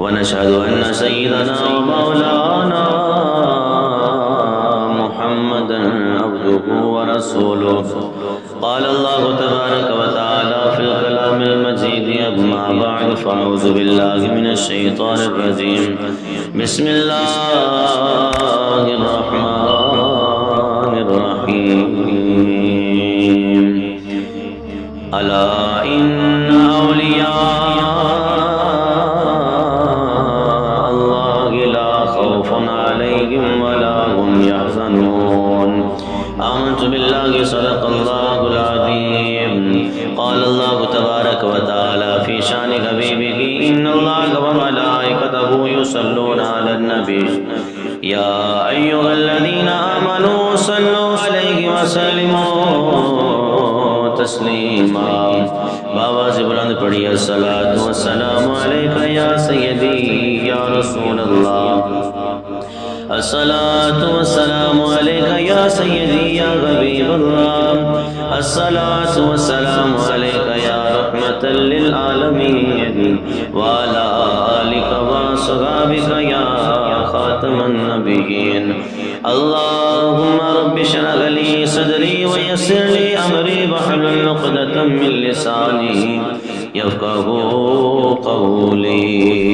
ونشهد أن سيدنا ومولانا محمدا عبده ورسوله قال الله تبارك وتعالى في الكلام المجيد أما بعد فأعوذ بالله من الشيطان الرجيم بسم الله الرحمن الرحيم ألا إن أولياء آمنت بالله صدق الله العظيم قال الله تبارك وتعالى في شان حبيبه إن الله وملائكته يصلون على النبي يا أيها الذين آمنوا صلوا عليه وسلموا تسليما بابا سے بلند پڑھی الصلاۃ والسلام علیک یا سیدی یا رسول اللہ الصلاة والسلام عليك يا سيدي يا حبيب الله الصلاة والسلام عليك يا رحمة للعالمين وعلى آلك وصحابك يا خاتم النبيين اللهم رب اشرح لي صدري ويسر لي أمري واحلل عقدة من لساني يفقهوا قولي